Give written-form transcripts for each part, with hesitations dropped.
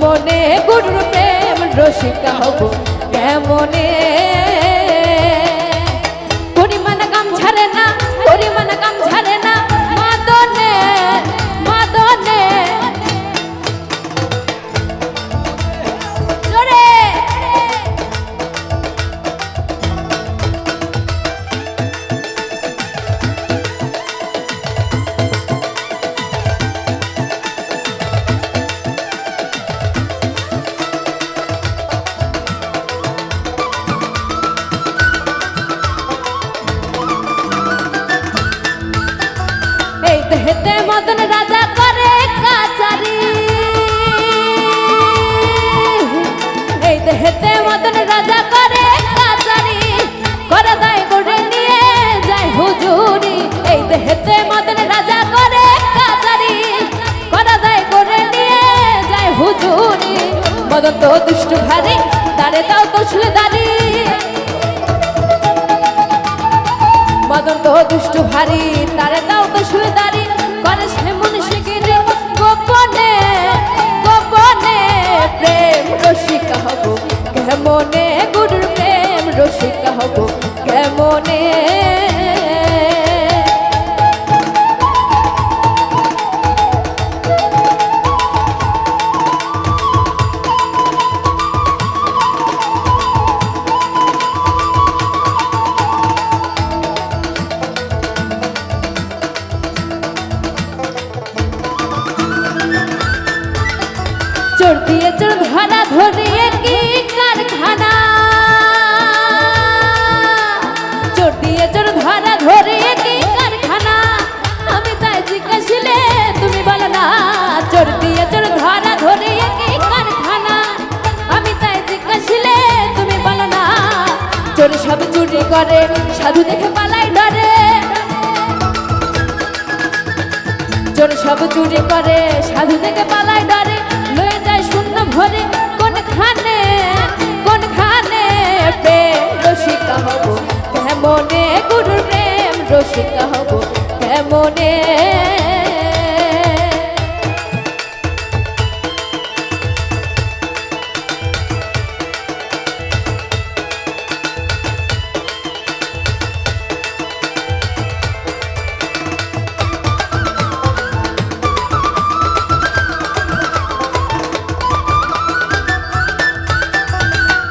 কেমনে গুরুর প্রেম রসিকা হব কেমনে পরিমাণ কাম ছাড়ে না পরিমাণ কাম ছাড়ে না মাদনে মাদনে জোরে হেতে মদন রাজা করে কাচারি এই হেতে মদন রাজা করে কাচারি করে দেয় গড়ে নিয়ে যায় হুজুরি এই হেতে মদন রাজা করে কাচারি করে দেয় গড়ে নিয়ে যায় হুজুরি মদন তো দুষ্ট ভারী তারে তাও তসলে দাঁড়ি মদন তো দুষ্ট ভারী তারে তাও তসলে দাঁড়ি করে সে মনুষ্যগিরি গোপনে গোপনে প্রেম রসিকা হব কেমনে গুরুর প্রেম রসিকা হব কেমনে চোর দিয়ে চোর ধরা ধরিয়ে কি কারখানা চোর দিয়ে চোর ধরা ধরিয়ে কি কারখানা আমি তাই জিজ্ঞাসিলে তুমি বলো না চোর দিয়ে চোর ধরা ধরিয়ে কি কারখানা আমি তাই জিজ্ঞাসিলে তুমি বলো না চোর সব চুরি করে সাধু দেখে পালাই ডরে চোর সব চুরি করে সাধু দেখে পালাই ডরে লয়ে যায় শূন্য ভরে কোনখানে কোনখানে প্রেম রসিকা হব কেমনে গুরুর প্রেম রসিকা হব কেমনে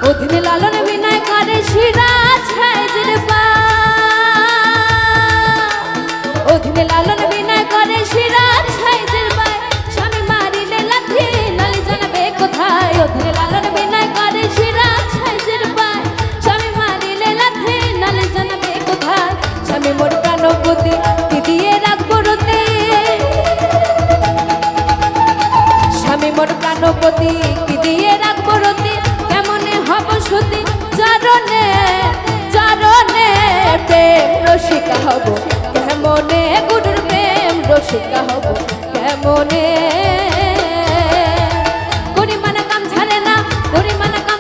অধীনে লালন বিনয় করে সিরাজ সাইজের পা অধীনে লালন বিনয় করে সিরাজ সাইজের পা স্বামী মারিলে লাথি নালি জানাবে কোথায় অধীনে লালন বিনয় করে সিরাজ সাইজের পা স্বামী মারিলে লাথি নালি জানাবে কোথায় স্বামী মোর প্রাণপতি কি দিয়ে রাখবো রতে স্বামী মোর প্রাণপতি কি দিয়ে রাখবো রতে হব সতী চারণে চারণে প্রেম রসিকা হব কেমনে গুরুর প্রেম রসিকা হব কেমনে পরিমাণ কাম ছাড়ে না পরিমাণ কাম